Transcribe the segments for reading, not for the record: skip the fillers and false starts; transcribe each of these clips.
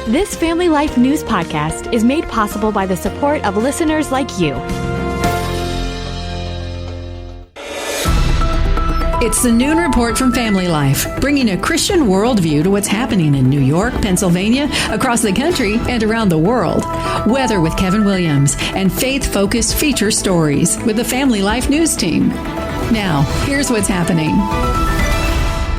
This Family Life News podcast is made possible by the support of listeners like you. It's the Noon Report from Family Life, bringing a Christian worldview to what's happening in New York, Pennsylvania, across the country, and around the world. Weather with Kevin Williams, and faith-focused feature stories with the Family Life News team. Now, here's what's happening.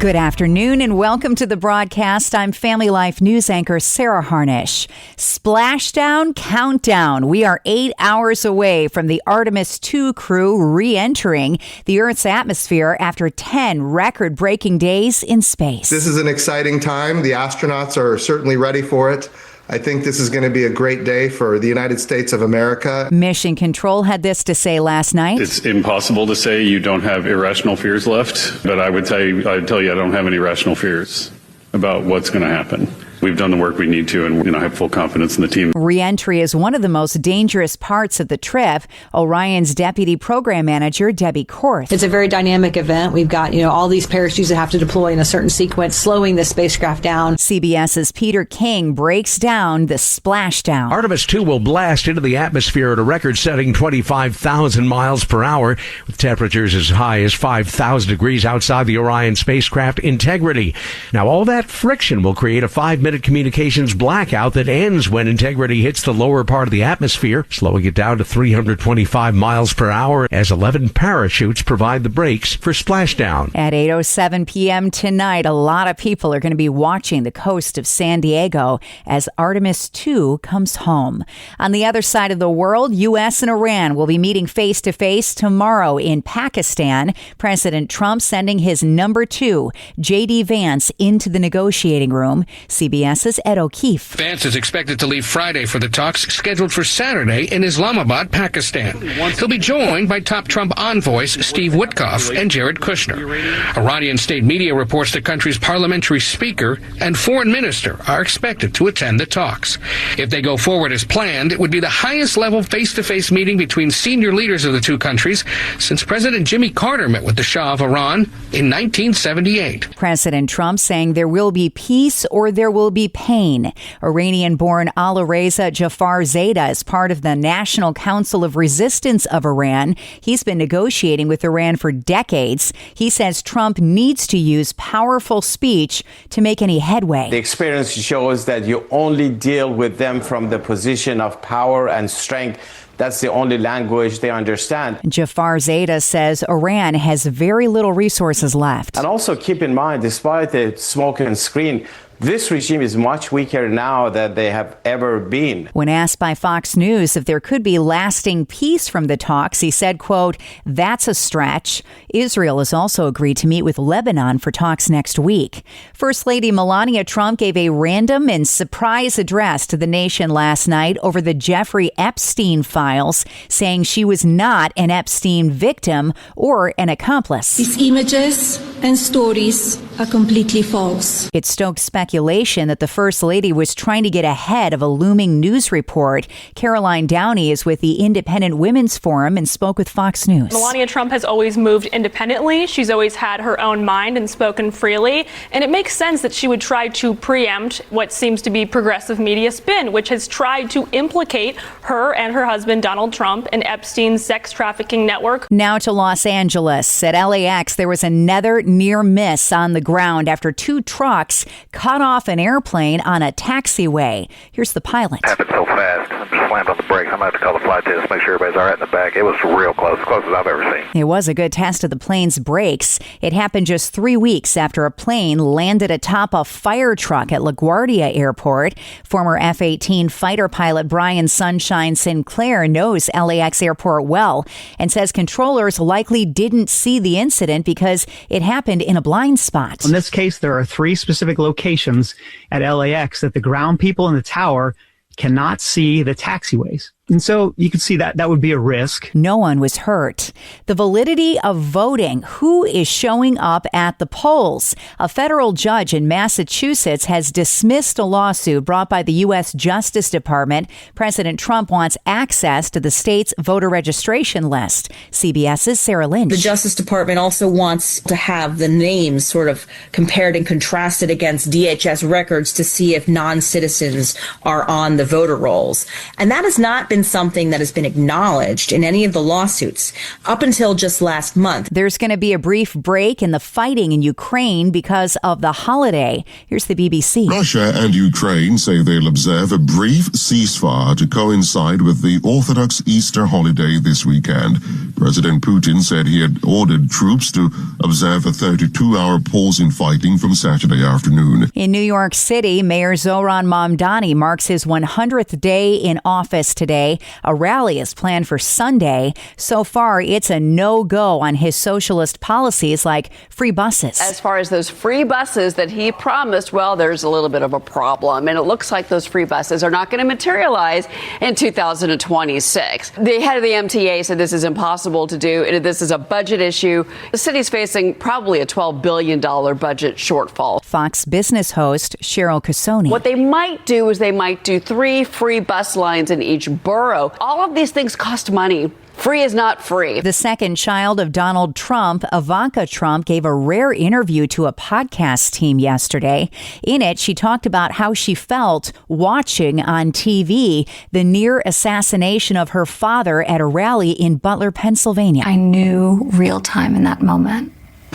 Good afternoon and welcome to the broadcast. I'm Family Life News anchor Sarah Harnish. Splashdown countdown. We are 8 hours away from the Artemis II crew re-entering the Earth's atmosphere after 10 record-breaking days in space. This is an exciting time. The astronauts are certainly ready for it. I think this is going to be a great day for the United States of America. Mission Control had this to say last night. It's impossible to say you don't have irrational fears left, but I'd tell you I don't have any rational fears about what's going to happen. We've done the work we need to, and I have full confidence in the team. Re-entry is one of the most dangerous parts of the trip. Orion's deputy program manager, Debbie Korth. It's a very dynamic event. We've got, all these parachutes that have to deploy in a certain sequence, slowing the spacecraft down. CBS's Peter King breaks down the splashdown. Artemis II will blast into the atmosphere at a record-setting 25,000 miles per hour, with temperatures as high as 5,000 degrees outside the Orion spacecraft integrity. Now, all that friction will create a 5-minute communications blackout that ends when integrity hits the lower part of the atmosphere, slowing it down to 325 miles per hour as 11 parachutes provide the brakes for splashdown. At 8:07 p.m. tonight, a lot of people are going to be watching the coast of San Diego as Artemis II comes home. On the other side of the world, U.S. and Iran will be meeting face-to-face tomorrow in Pakistan. President Trump sending his number 2, J.D. Vance, into the negotiating room. CBS's Ed O'Keefe. Vance is expected to leave Friday for the talks scheduled for Saturday in Islamabad, Pakistan. He'll be joined by top Trump envoys Steve Witkoff and Jared Kushner. Iranian state media reports the country's parliamentary speaker and foreign minister are expected to attend the talks. If they go forward as planned, it would be the highest level face-to-face meeting between senior leaders of the two countries since President Jimmy Carter met with the Shah of Iran in 1978. President Trump saying there will be peace or there will be pain. Iranian-born Alireza Jafar Zada is part of the National Council of Resistance of Iran. He's been negotiating with Iran for decades. He says Trump needs to use powerful speech to make any headway. The experience shows that you only deal with them from the position of power and strength. That's the only language they understand. Jafar Zada says Iran has very little resources left. And also keep in mind, despite the smoke and screen, this regime is much weaker now than they have ever been. When asked by Fox News if there could be lasting peace from the talks, he said, quote, "That's a stretch." Israel has also agreed to meet with Lebanon for talks next week. First Lady Melania Trump gave a random and surprise address to the nation last night over the Jeffrey Epstein files, saying she was not an Epstein victim or an accomplice. These images and stories are completely false. It stoked speculation that the First Lady was trying to get ahead of a looming news report. Caroline Downey is with the Independent Women's Forum and spoke with Fox News. Melania Trump has always moved independently. She's always had her own mind and spoken freely. And it makes sense that she would try to preempt what seems to be progressive media spin, which has tried to implicate her and her husband, Donald Trump, in Epstein's sex trafficking network. Now to Los Angeles. At LAX, there was another near miss on the ground after 2 trucks cut off an airplane on a taxiway. Here's the pilot. It happened so fast. I just slammed on the brakes. I'm going to have to call the flight test, make sure everybody's all right in the back. It was real close, as close as I've ever seen. It was a good test of the plane's brakes. It happened just 3 weeks after a plane landed atop a fire truck at LaGuardia Airport. Former F-18 fighter pilot Brian Sunshine Sinclair knows LAX Airport well and says controllers likely didn't see the incident because it happened in a blind spot. In this case, there are 3 specific locations at LAX that the ground people in the tower cannot see the taxiways. And so you could see that would be a risk. No one was hurt. The validity of voting. Who is showing up at the polls? A federal judge in Massachusetts has dismissed a lawsuit brought by the U.S. Justice Department. President Trump wants access to the state's voter registration list. CBS's Sarah Lynch. The Justice Department also wants to have the names sort of compared and contrasted against DHS records to see if non-citizens are on the voter rolls. And that has not been something that has been acknowledged in any of the lawsuits up until just last month. There's going to be a brief break in the fighting in Ukraine because of the holiday. Here's the BBC. Russia and Ukraine say they'll observe a brief ceasefire to coincide with the Orthodox Easter holiday this weekend. President Putin said he had ordered troops to observe a 32-hour pause in fighting from Saturday afternoon. In New York City, Mayor Zohran Mamdani marks his 100th day in office today. A rally is planned for Sunday. So far, it's a no-go on his socialist policies like free buses. As far as those free buses that he promised, well, there's a little bit of a problem. And it looks like those free buses are not going to materialize in 2026. The head of the MTA said this is impossible to do. This is a budget issue. The city's facing probably a $12 billion budget shortfall. Fox Business host Cheryl Casoni. What they might do is they might do 3 free bus lines in each borough. All of these things cost money. Free is not free. The second child of Donald Trump, Ivanka Trump, gave a rare interview to a podcast team yesterday. In it, she talked about how she felt watching on TV the near assassination of her father at a rally in Butler, Pennsylvania. I knew real time in that moment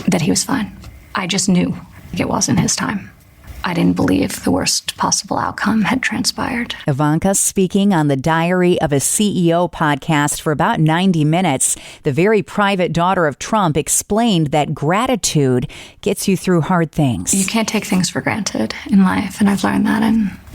that he was fine. I just knew it wasn't his time. I didn't believe the worst possible outcome had transpired. Ivanka speaking on the Diary of a CEO podcast for about 90 minutes. The very private daughter of Trump explained that gratitude gets you through hard things. You can't take things for granted in life, and I've learned that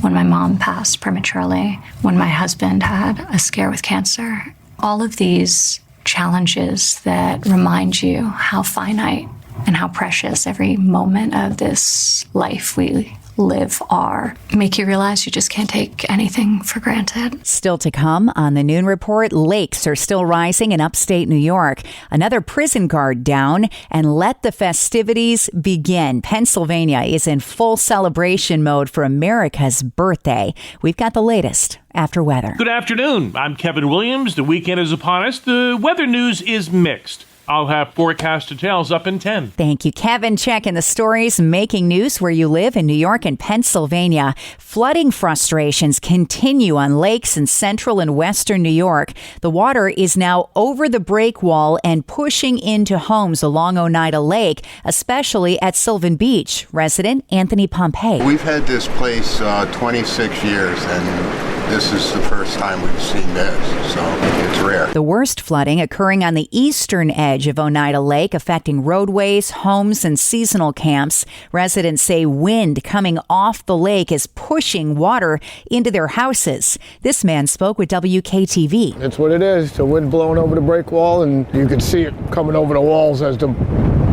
when my mom passed prematurely, when my husband had a scare with cancer. All of these challenges that remind you how finite and how precious every moment of this life we live are, make you realize you just can't take anything for granted. Still to come on the Noon Report, lakes are still rising in upstate New York. Another prison guard down, and let the festivities begin. Pennsylvania is in full celebration mode for America's birthday. We've got the latest after weather. Good afternoon. I'm Kevin Williams. The weekend is upon us. The weather news is mixed. I'll have forecast details up in 10. Thank you, Kevin. Checking the stories making news where you live in New York and Pennsylvania. Flooding frustrations continue on lakes in central and western New York. The water is now over the break wall and pushing into homes along Oneida Lake, especially at Sylvan Beach. Resident Anthony Pompey. We've had this place 26 years, and this is the first time we've seen this, so it's rare. The worst flooding occurring on the eastern edge of Oneida Lake, affecting roadways, homes, and seasonal camps. Residents say wind coming off the lake is pushing water into their houses. This man spoke with WKTV. It's what it is. The wind blowing over the break wall, and you can see it coming over the walls as the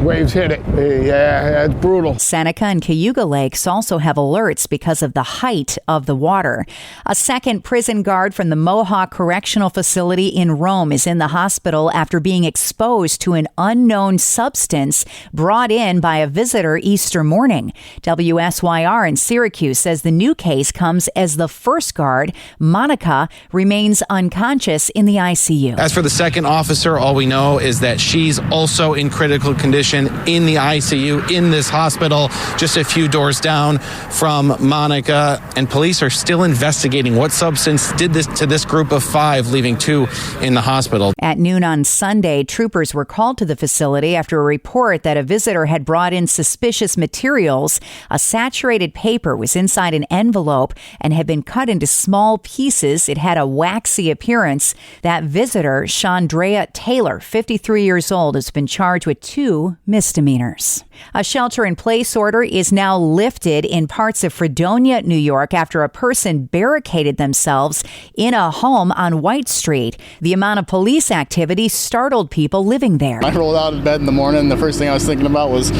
waves hit it. Yeah, it's brutal. Seneca and Cayuga Lakes also have alerts because of the height of the water. A second prison guard from the Mohawk Correctional Facility in Rome is in the hospital after being exposed to an unknown substance brought in by a visitor Easter morning. WSYR in Syracuse says the new case comes as the first guard, Monica, remains unconscious in the ICU. As for the second officer, all we know is that she's also in critical condition in the ICU in this hospital, just a few doors down from Monica. And police are still investigating what substance did this to this group of 5, leaving 2 in the hospital. At noon on Sunday, troopers were called to the facility after a report that a visitor had brought in suspicious materials. A saturated paper was inside an envelope and had been cut into small pieces. It had a waxy appearance. That visitor, Chandrea Taylor, 53 years old, has been charged with 2 misdemeanors. A shelter-in-place order is now lifted in parts of Fredonia, New York, after a person barricaded themselves in a home on White Street. The amount of police activity startled people living there. I rolled out of bed in the morning. The first thing I was thinking about was,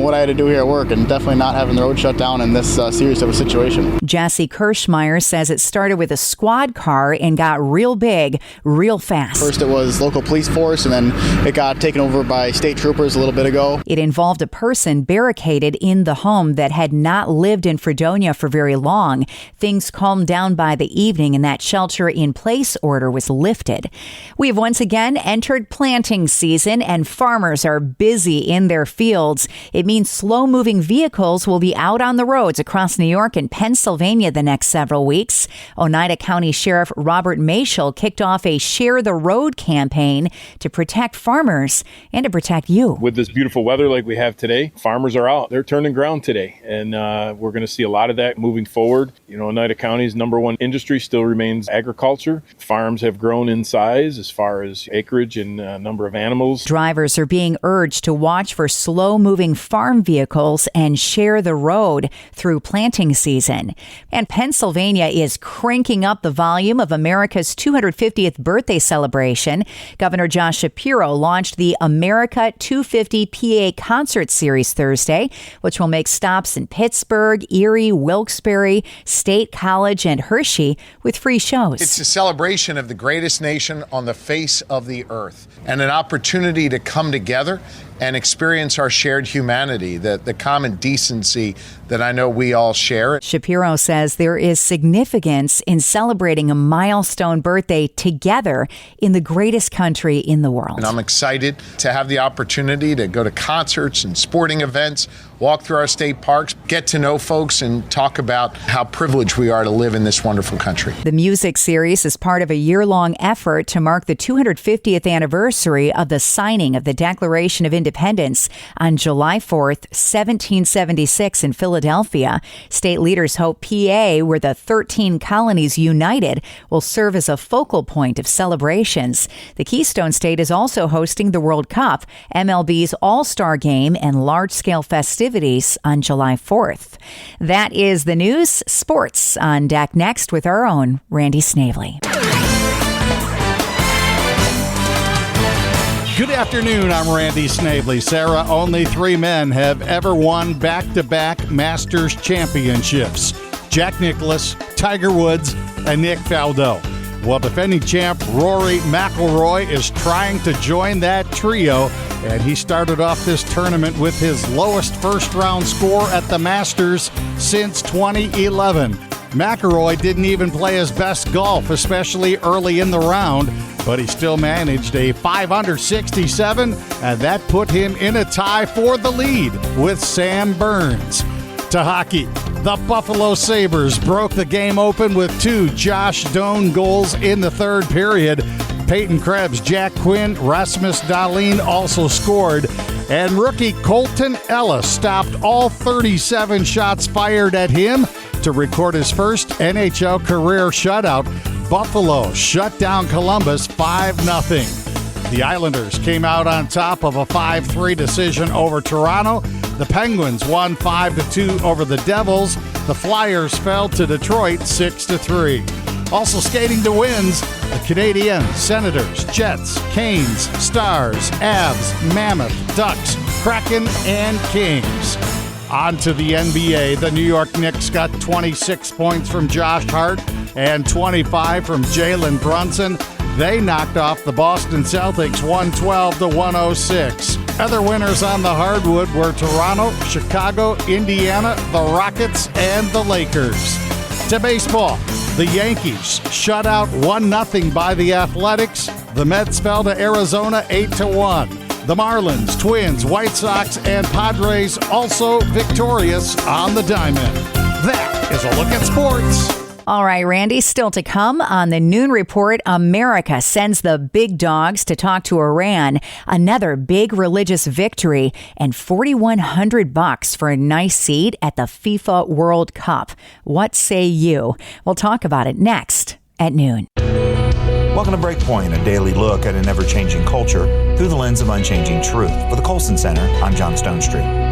what I had to do here at work, and definitely not having the road shut down in this serious of a situation. Jesse Kirschmeyer says it started with a squad car and got real big, real fast. First it was local police force, and then it got taken over by state troopers a little bit ago. It involved a person barricaded in the home that had not lived in Fredonia for very long. Things calmed down by the evening and that shelter-in-place order was lifted. We've once again entered planting season and farmers are busy in their fields. It means slow-moving vehicles will be out on the roads across New York and Pennsylvania the next several weeks. Oneida County Sheriff Robert Mashel kicked off a Share the Road campaign to protect farmers and to protect you. With this beautiful weather like we have today, farmers are out. They're turning ground today, and we're going to see a lot of that moving forward. Oneida County's number one industry still remains agriculture. Farms have grown in size as far as acreage and number of animals. Drivers are being urged to watch for slow-moving farm vehicles and share the road through planting season. And Pennsylvania is cranking up the volume of America's 250th birthday celebration. Governor Josh Shapiro launched the America 250 PA Concert Series Thursday, which will make stops in Pittsburgh, Erie, Wilkes-Barre, State College, and Hershey with free shows. It's a celebration of the greatest nation on the face of the earth and an opportunity to come together and experience our shared humanity, the common decency that I know we all share. Shapiro says there is significance in celebrating a milestone birthday together in the greatest country in the world. And I'm excited to have the opportunity to go to concerts and sporting events, walk through our state parks, get to know folks, and talk about how privileged we are to live in this wonderful country. The music series is part of a year-long effort to mark the 250th anniversary of the signing of the Declaration of Independence on July 4th, 1776 in Philadelphia. State leaders hope PA, where the 13 colonies united, will serve as a focal point of celebrations. The Keystone State is also hosting the World Cup, MLB's All-Star Game, and large-scale festivities on July 4th. That is the news. Sports on deck next with our own Randy Snavely. Good afternoon, I'm Randy Snavely. Sarah, only 3 men have ever won back-to-back Masters championships. Jack Nicklaus, Tiger Woods, and Nick Faldo. Well, defending champ Rory McIlroy is trying to join that trio, and he started off this tournament with his lowest first-round score at the Masters since 2011. McIlroy didn't even play his best golf, especially early in the round, but he still managed a 5-under 67, and that put him in a tie for the lead with Sam Burns. To hockey, the Buffalo Sabres broke the game open with 2 Josh Doan goals in the third period. Peyton Krebs, Jack Quinn, Rasmus Dahlin also scored, and rookie Colton Ellis stopped all 37 shots fired at him to record his first NHL career shutout. Buffalo shut down Columbus 5-0. The Islanders came out on top of a 5-3 decision over Toronto. The Penguins won 5-2 over the Devils. The Flyers fell to Detroit 6-3. Also skating to wins, the Canadiens, Senators, Jets, Canes, Stars, Avs, Mammoth, Ducks, Kraken, and Kings. On to the NBA. The New York Knicks got 26 points from Josh Hart and 25 from Jalen Brunson. They knocked off the Boston Celtics 112-106. Other winners on the hardwood were Toronto, Chicago, Indiana, the Rockets, and the Lakers. To baseball, the Yankees shut out 1-0 by the Athletics. The Mets fell to Arizona 8-1. The Marlins, Twins, White Sox, and Padres also victorious on the diamond. That is a look at sports. All right, Randy, still to come on the Noon Report, America sends the big dogs to talk to Iran. Another big religious victory and $4,100 for a nice seat at the FIFA World Cup. What say you? We'll talk about it next at noon. Welcome to Breakpoint, a daily look at an ever-changing culture through the lens of unchanging truth. For the Colson Center, I'm John Stonestreet.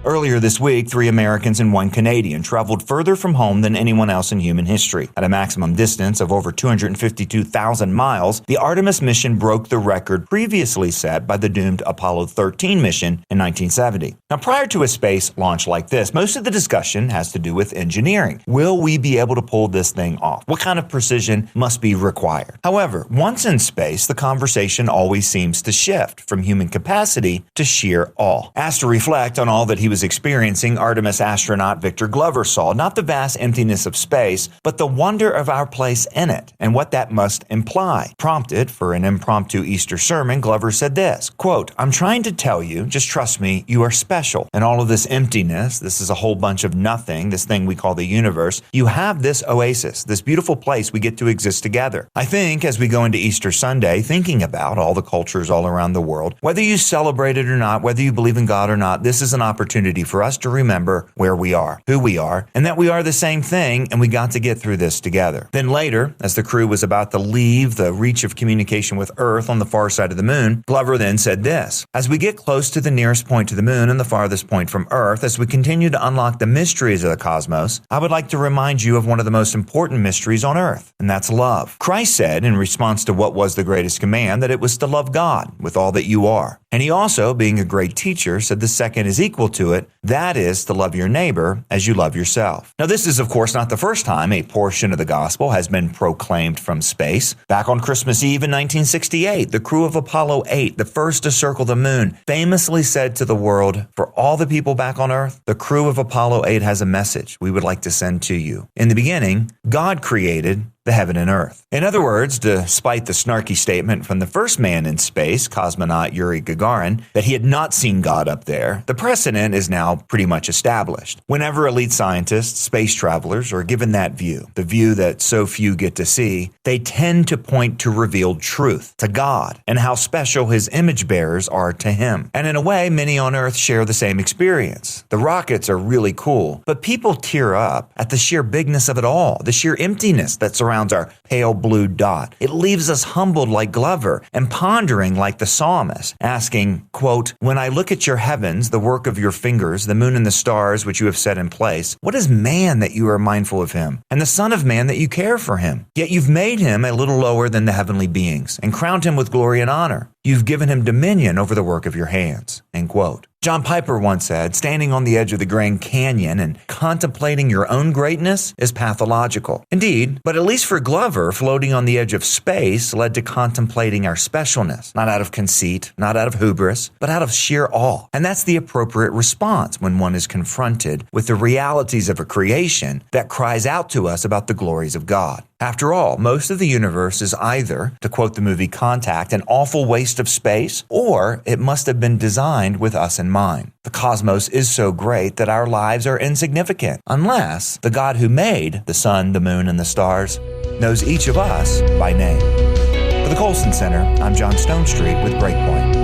Earlier this week, 3 Americans and 1 Canadian traveled further from home than anyone else in human history. At a maximum distance of over 252,000 miles, the Artemis mission broke the record previously set by the doomed Apollo 13 mission in 1970. Now, prior to a space launch like this, most of the discussion has to do with engineering. Will we be able to pull this thing off? What kind of precision must be required? However, once in space, the conversation always seems to shift from human capacity to sheer awe. Asked to reflect on all that he was experiencing, Artemis astronaut Victor Glover saw not the vast emptiness of space, but the wonder of our place in it and what that must imply. Prompted for an impromptu Easter sermon, Glover said this, quote, "I'm trying to tell you, just trust me, you are special. And all of this emptiness, this is a whole bunch of nothing, this thing we call the universe, you have this oasis, this beautiful place we get to exist together." I think as we go into Easter Sunday, thinking about all the cultures all around the world, whether you celebrate it or not, whether you believe in God or not, this is an opportunity for us to remember where we are, who we are, and that we are the same thing, and we got to get through this together. Then later, as the crew was about to leave the reach of communication with Earth on the far side of the moon, Glover then said this, "As we get close to the nearest point to the moon and the farthest point from Earth, as we continue to unlock the mysteries of the cosmos, I would like to remind you of one of the most important mysteries on Earth, and that's love." Christ said in response to what was the greatest command that it was to love God with all that you are. And he also, being a great teacher, said the second is equal to it, that is to love your neighbor as you love yourself. Now, this is, of course, not the first time a portion of the gospel has been proclaimed from space. Back on Christmas Eve in 1968, the crew of Apollo 8, the first to circle the moon, famously said to the world, "For all the people back on Earth, the crew of Apollo 8 has a message we would like to send to you. In the beginning, God created the heaven and earth." In other words, despite the snarky statement from the first man in space, cosmonaut Yuri Gagarin, that he had not seen God up there, the precedent is now pretty much established. Whenever elite scientists, space travelers, are given that view, the view that so few get to see, they tend to point to revealed truth, to God, and how special his image bearers are to him. And in a way, many on Earth share the same experience. The rockets are really cool, but people tear up at the sheer bigness of it all, the sheer emptiness that surrounds our pale blue dot. It leaves us humbled like Glover and pondering like the psalmist, asking, quote, "When I look at your heavens, the work of your fingers, the moon and the stars which you have set in place, what is man that you are mindful of him, and the son of man that you care for him? Yet you've made him a little lower than the heavenly beings and crowned him with glory and honor. You've given him dominion over the work of your hands." End quote. John Piper once said, standing on the edge of the Grand Canyon and contemplating your own greatness is pathological. Indeed, but at least for Glover, floating on the edge of space led to contemplating our specialness, not out of conceit, not out of hubris, but out of sheer awe. And that's the appropriate response when one is confronted with the realities of a creation that cries out to us about the glories of God. After all, most of the universe is either, to quote the movie Contact, an awful waste of space, or it must have been designed with us in mind. The cosmos is so great that our lives are insignificant, unless the God who made the sun, the moon, and the stars knows each of us by name. For the Colson Center, I'm John Stonestreet with Breakpoint.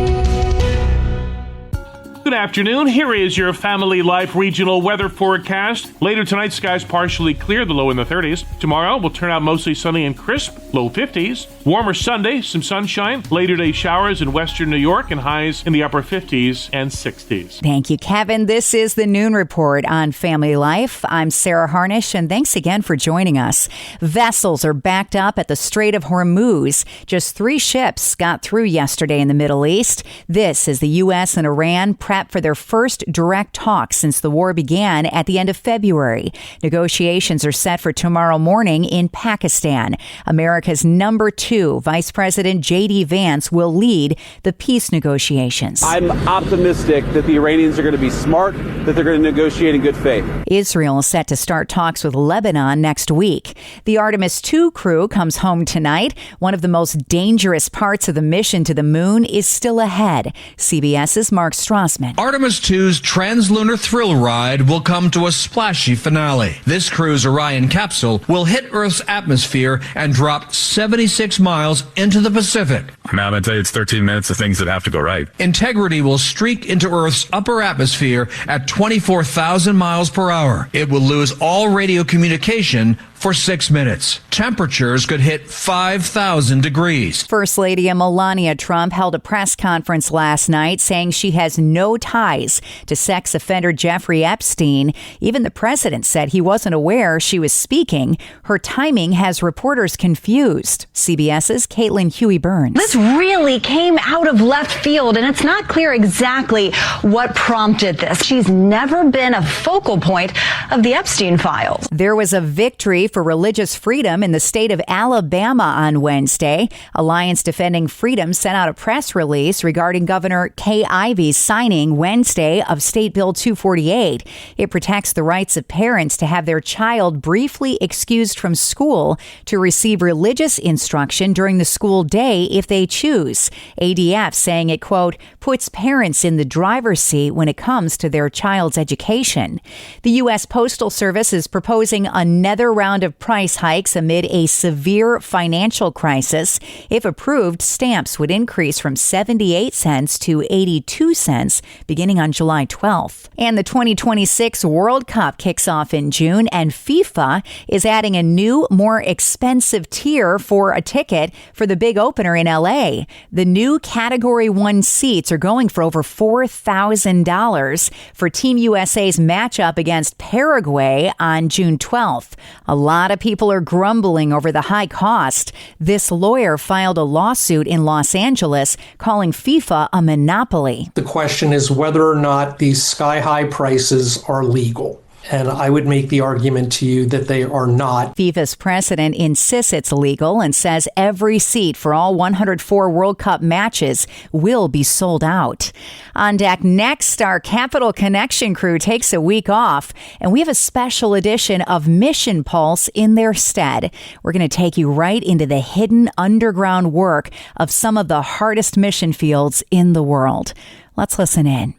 Good afternoon. Here is your Family Life regional weather forecast. Later tonight, skies partially clear, the low in the 30s. Tomorrow will turn out mostly sunny and crisp, low 50s. Warmer Sunday, some sunshine. Later day showers in western New York and highs in the upper 50s and 60s. Thank you, Kevin. This is the Noon Report on Family Life. I'm Sarah Harnish, and thanks again for joining us. Vessels are backed up at the Strait of Hormuz. Just 3 ships got through yesterday in the Middle East. This is the U.S. and Iran prep for their first direct talks since the war began at the end of February. Negotiations are set for tomorrow morning in Pakistan. America's number 2 Vice President J.D. Vance will lead the peace negotiations. I'm optimistic that the Iranians are going to be smart, that they're going to negotiate in good faith. Israel is set to start talks with Lebanon next week. The Artemis II crew comes home tonight. One of the most dangerous parts of the mission to the moon is still ahead. CBS's Mark Strassman. Artemis II's translunar thrill ride will come to a splashy finale. This crew's Orion capsule will hit Earth's atmosphere and drop 76 miles into the Pacific. I'm going to tell you, it's 13 minutes of things that have to go right. Integrity will streak into Earth's upper atmosphere at 24,000 miles per hour. It will lose all radio communication for 6 minutes. Temperatures could hit 5,000 degrees. First Lady Melania Trump held a press conference last night saying she has no ties to sex offender Jeffrey Epstein. Even the president said he wasn't aware she was speaking. Her timing has reporters confused. CBS's Caitlin Huey-Burns. This really came out of left field, and it's not clear exactly what prompted this. She's never been a focal point of the Epstein files. There was a victory for religious freedom in the state of Alabama on Wednesday. Alliance Defending Freedom sent out a press release regarding Governor Kay Ivey's signing Wednesday of State Bill 248. It protects the rights of parents to have their child briefly excused from school to receive religious instruction during the school day if they choose. ADF saying it, quote, puts parents in the driver's seat when it comes to their child's education. The U.S. Postal Service is proposing another round of price hikes amid a severe financial crisis. If approved, stamps would increase from 78 cents to 82 cents beginning on July 12th. And the 2026 World Cup kicks off in June, and FIFA is adding a new, more expensive tier for a ticket for the big opener in LA. The new Category 1 seats are going for over $4,000 for Team USA's matchup against Paraguay on June 12th. A lot of people are grumbling over the high cost. This lawyer filed a lawsuit in Los Angeles calling FIFA a monopoly. The question is whether or not these sky-high prices are legal. And I would make the argument to you that they are not. FIFA's president insists it's legal and says every seat for all 104 World Cup matches will be sold out. On deck next, our Capital Connection crew takes a week off, and we have a special edition of Mission Pulse in their stead. We're going to take you right into the hidden underground work of some of the hardest mission fields in the world. Let's listen in.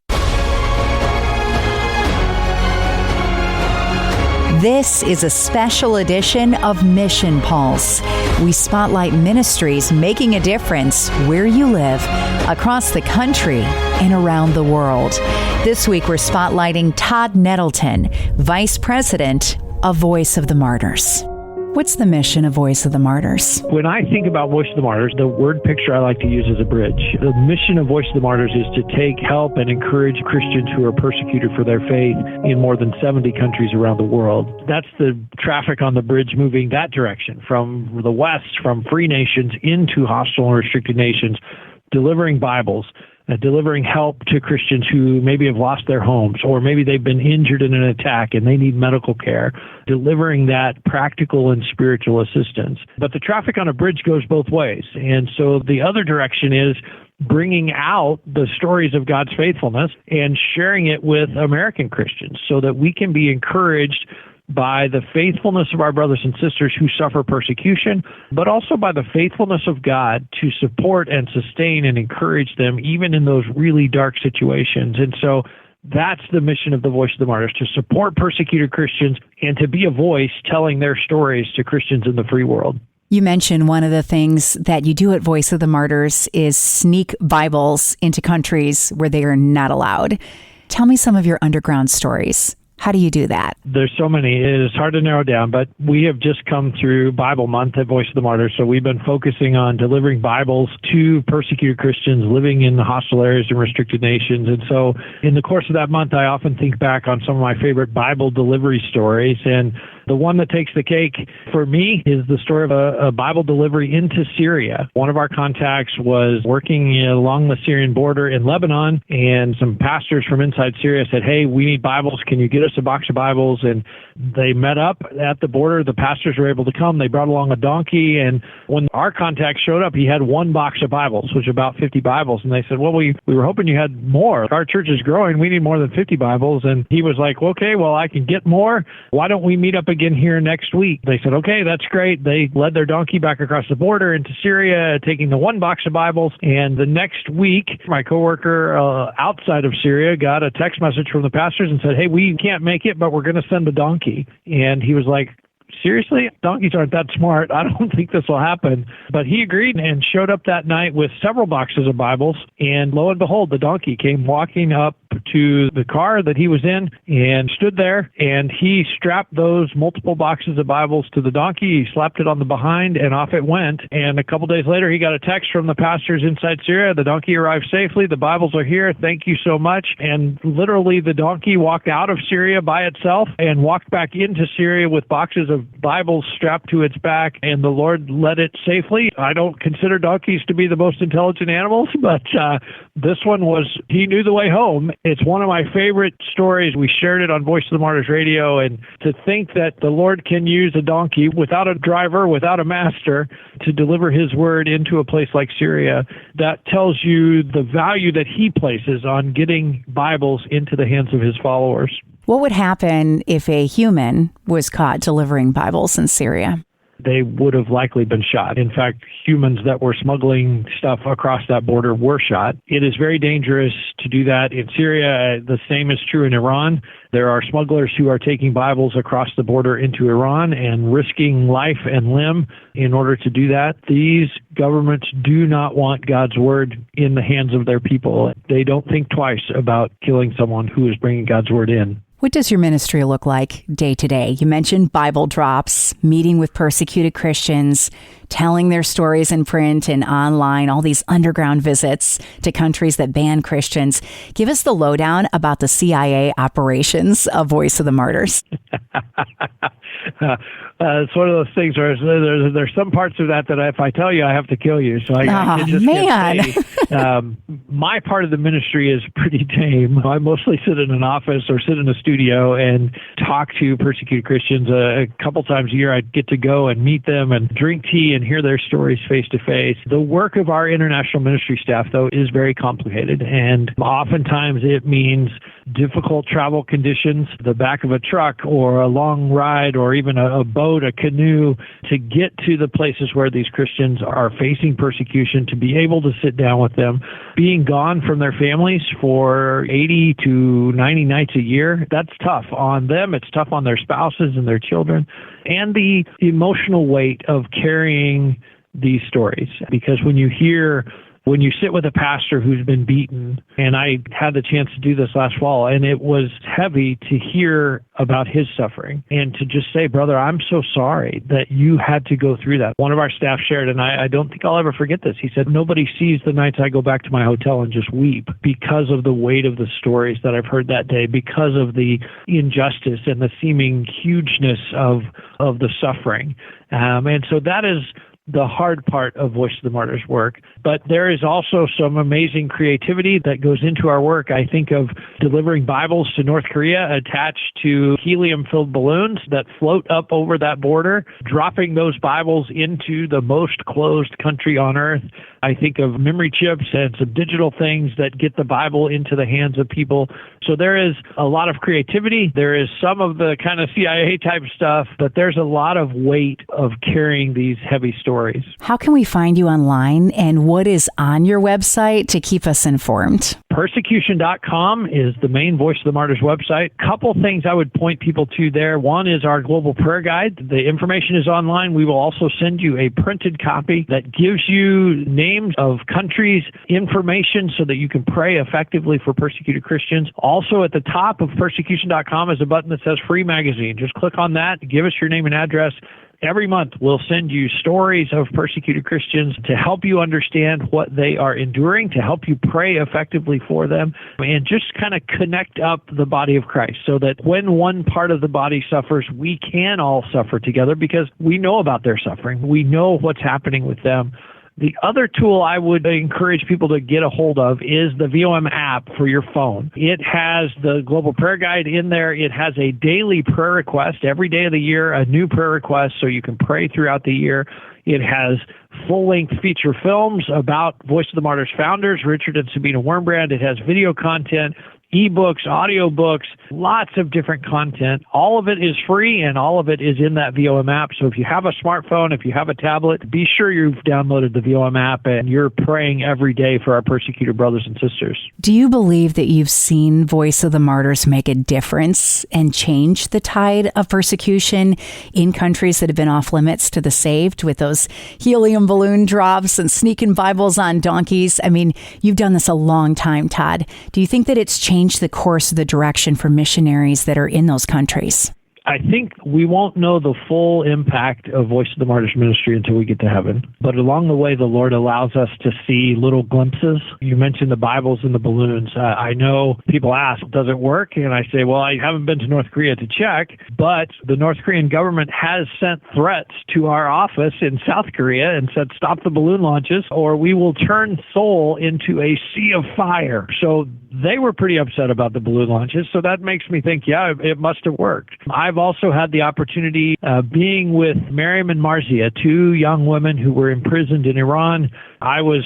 This is a special edition of Mission Pulse. We spotlight ministries making a difference where you live, across the country and around the world. This week we're spotlighting Todd Nettleton, Vice President of Voice of the Martyrs. What's the mission of Voice of the Martyrs? When I think about Voice of the Martyrs, the word picture I like to use is a bridge. The mission of Voice of the Martyrs is to take help and encourage Christians who are persecuted for their faith in more than 70 countries around the world. That's the traffic on the bridge moving that direction, from the West, from free nations into hostile and restricted nations, delivering Bibles, delivering help to Christians who maybe have lost their homes, or maybe they've been injured in an attack and they need medical care, delivering that practical and spiritual assistance. But the traffic on a bridge goes both ways. And so the other direction is bringing out the stories of God's faithfulness and sharing it with American Christians so that we can be encouraged by the faithfulness of our brothers and sisters who suffer persecution, but also by the faithfulness of God to support and sustain and encourage them even in those really dark situations. And so that's the mission of the Voice of the Martyrs, to support persecuted Christians and to be a voice telling their stories to Christians in the free world. You mentioned one of the things that you do at Voice of the Martyrs is sneak Bibles into countries where they are not allowed. Tell me some of your underground stories. How do you do that? There's so many. It is hard to narrow down, but we have just come through Bible Month at Voice of the Martyrs, so we've been focusing on delivering Bibles to persecuted Christians living in hostile areas and restricted nations. And so in the course of that month, I often think back on some of my favorite Bible delivery stories, and the one that takes the cake for me is the story of a Bible delivery into Syria. One of our contacts was working along the Syrian border in Lebanon, and some pastors from inside Syria said, "Hey, we need Bibles. Can you get us a box of Bibles?" And they met up at the border. The pastors were able to come. They brought along a donkey, and when our contact showed up, he had one box of Bibles, which was about 50 Bibles. And they said, "Well, we were hoping you had more. Our church is growing. We need more than 50 Bibles." And he was like, "Okay, well, I can get more. Why don't we meet up again here next week?" They said, "Okay, that's great." They led their donkey back across the border into Syria, taking the one box of Bibles. And the next week, my coworker outside of Syria got a text message from the pastors and said, "Hey, we can't make it, but we're going to send a donkey." And he was like, "Seriously? Donkeys aren't that smart. I don't think this will happen." But he agreed and showed up that night with several boxes of Bibles. And lo and behold, the donkey came walking up to the car that he was in and stood there, and he strapped those multiple boxes of Bibles to the donkey. He slapped it on the behind, and off it went. And a couple days later, he got a text from the pastors inside Syria. The donkey arrived safely. The Bibles are here. Thank you so much. And literally, the donkey walked out of Syria by itself and walked back into Syria with boxes of Bibles strapped to its back, and the Lord led it safely. I don't consider donkeys to be the most intelligent animals, but this one was, he knew the way home. It's one of my favorite stories. We shared it on Voice of the Martyrs Radio, and to think that the Lord can use a donkey without a driver, without a master, to deliver his word into a place like Syria, that tells you the value that he places on getting Bibles into the hands of his followers. What would happen if a human was caught delivering Bibles in Syria? They would have likely been shot. In fact, humans that were smuggling stuff across that border were shot. It is very dangerous to do that in Syria. The same is true in Iran. There are smugglers who are taking Bibles across the border into Iran and risking life and limb in order to do that. These governments do not want God's word in the hands of their people. They don't think twice about killing someone who is bringing God's word in. What does your ministry look like day to day? You mentioned Bible drops, meeting with persecuted Christians, telling their stories in print and online, all these underground visits to countries that ban Christians. Give us the lowdown about the CIA operations of Voice of the Martyrs. It's one of those things where there's some parts of that if I tell you, I have to kill you. So I just can't say. My part of the ministry is pretty tame. I mostly sit in an office or sit in a studio and talk to persecuted Christians. A couple times a year, I get to go and meet them and drink tea and hear their stories face to face. The work of our international ministry staff, though, is very complicated, and oftentimes it means difficult travel conditions, the back of a truck or a long ride or even a boat, a canoe, to get to the places where these Christians are facing persecution, to be able to sit down with them, being gone from their families for 80 to 90 nights a year. That's tough on them. It's tough on their spouses and their children, and the emotional weight of carrying these stories. Because when you sit with a pastor who's been beaten, and I had the chance to do this last fall, and it was heavy to hear about his suffering and to just say, brother, I'm so sorry that you had to go through that. One of our staff shared, and I don't think I'll ever forget this. He said, nobody sees the nights I go back to my hotel and just weep because of the weight of the stories that I've heard that day, because of the injustice and the seeming hugeness of the suffering. And so that is the hard part of Voice of the Martyrs work. But there is also some amazing creativity that goes into our work. I think of delivering Bibles to North Korea attached to helium-filled balloons that float up over that border, dropping those Bibles into the most closed country on earth. I think of memory chips and some digital things that get the Bible into the hands of people. So there is a lot of creativity. There is some of the kind of CIA type stuff, but there's a lot of weight of carrying these heavy stories. How can we find you online, and what is on your website to keep us informed? Persecution.com is the main Voice of the Martyrs website. Couple things I would point people to there. One is our global prayer guide. The information is online. We will also send you a printed copy that gives you names of countries, information so that you can pray effectively for persecuted Christians. Also at the top of persecution.com is a button that says free magazine. Just click on that, give us your name and address. Every month, we'll send you stories of persecuted Christians to help you understand what they are enduring, to help you pray effectively for them, and just kind of connect up the body of Christ so that when one part of the body suffers, we can all suffer together because we know about their suffering. We know what's happening with them. The other tool I would encourage people to get a hold of is the VOM app for your phone. It has the Global Prayer Guide in there. It has a daily prayer request every day of the year, a new prayer request so you can pray throughout the year. It has full-length feature films about Voice of the Martyrs founders, Richard and Sabina Wurmbrand. It has video content, ebooks, audiobooks, lots of different content. All of it is free, and all of it is in that VOM app. So if you have a smartphone, if you have a tablet, be sure you've downloaded the VOM app and you're praying every day for our persecuted brothers and sisters. Do you believe that you've seen Voice of the Martyrs make a difference and change the tide of persecution in countries that have been off limits to the saved with those helium balloon drops and sneaking Bibles on donkeys? I mean, you've done this a long time, Todd. Do you think that it's changed change the course of the direction for missionaries that are in those countries? I think we won't know the full impact of Voice of the Martyrs ministry until we get to heaven. But along the way, the Lord allows us to see little glimpses. You mentioned the Bibles and the balloons. I know people ask, does it work? And I say, well, I haven't been to North Korea to check, but the North Korean government has sent threats to our office in South Korea and said, stop the balloon launches or we will turn Seoul into a sea of fire. So they were pretty upset about the balloon launches. So that makes me think, yeah, it must have worked. I've also had the opportunity being with Miriam and Marzia, two young women who were imprisoned in Iran. I was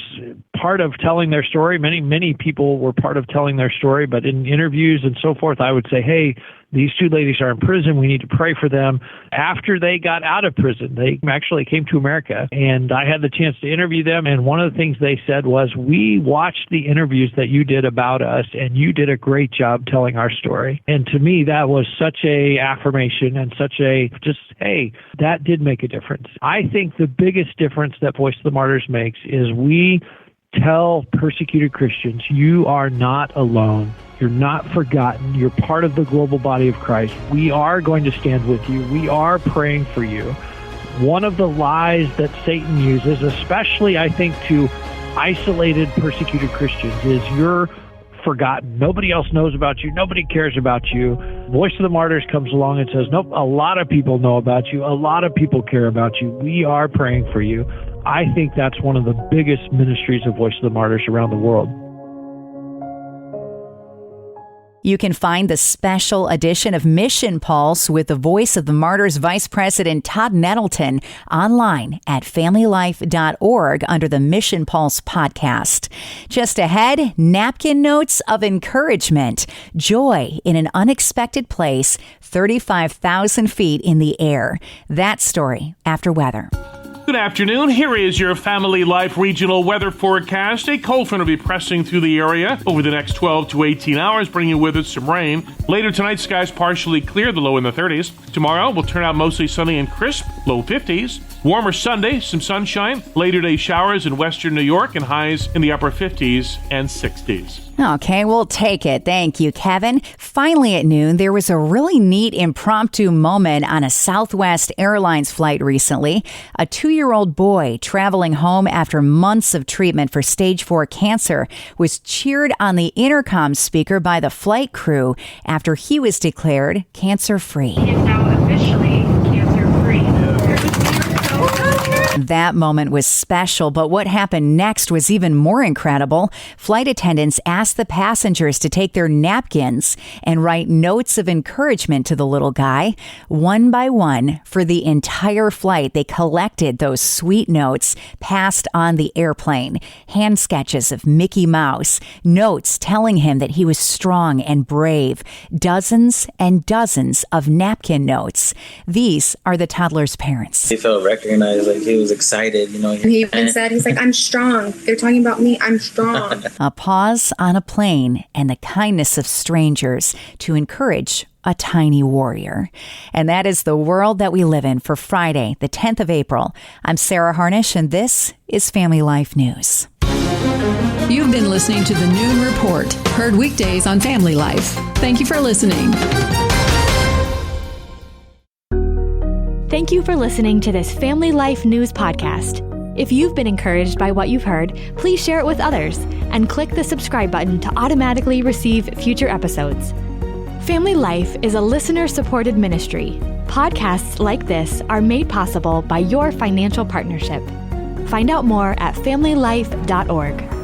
part of telling their story. Many people were part of telling their story, but in interviews and so forth, I would say, hey, these two ladies are in prison. We need to pray for them. After they got out of prison, they actually came to America, and I had the chance to interview them. And one of the things they said was, we watched the interviews that you did about us, and you did a great job telling our story. And to me, that was such a affirmation and such a just, hey, that did make a difference. I think the biggest difference that Voice of the Martyrs makes is we tell persecuted Christians, you are not alone. You're not forgotten. You're part of the global body of Christ. We are going to stand with you. We are praying for you. One of the lies that Satan uses, especially I think to isolated persecuted Christians, is you're forgotten. Nobody else knows about you. Nobody cares about you. Voice of the Martyrs comes along and says, nope, a lot of people know about you. A lot of people care about you. We are praying for you. I think that's one of the biggest ministries of Voice of the Martyrs around the world. You can find the special edition of Mission Pulse with the Voice of the Martyrs Vice President Todd Nettleton online at familylife.org under the Mission Pulse podcast. Just ahead, napkin notes of encouragement, joy in an unexpected place, 35,000 feet in the air. That story after weather. Good afternoon. Here is your Family Life regional weather forecast. A cold front will be pressing through the area over the next 12 to 18 hours, bringing with it some rain. Later tonight, skies partially clear, the low in the 30s. Tomorrow will turn out mostly sunny and crisp, low 50s. Warmer Sunday, some sunshine. Later day showers in western New York and highs in the upper 50s and 60s. Okay, we'll take it. Thank you, Kevin. Finally at noon, there was a really neat impromptu moment on a Southwest Airlines flight recently. A 2-year-old boy traveling home after months of treatment for stage 4 cancer was cheered on the intercom speaker by the flight crew after he was declared cancer-free. He is now officially cancer-free. That moment was special, but what happened next was even more incredible. Flight attendants asked the passengers to take their napkins and write notes of encouragement to the little guy. One by one, for the entire flight, they collected those sweet notes passed on the airplane. Hand sketches of Mickey Mouse, notes telling him that he was strong and brave. Dozens and dozens of napkin notes. These are the toddler's parents. He felt recognized, like he was excited, you know. And he even said, he's like, I'm strong. They're talking about me. I'm strong. A pause on a plane and the kindness of strangers to encourage a tiny warrior. And that is the world that we live in for Friday, the 10th of April. I'm Sarah Harnish, and this is Family Life News. You've been listening to the Noon Report, heard weekdays on Family Life. Thank you for listening. Thank you for listening to this Family Life News podcast. If you've been encouraged by what you've heard, please share it with others and click the subscribe button to automatically receive future episodes. Family Life is a listener-supported ministry. Podcasts like this are made possible by your financial partnership. Find out more at familylife.org.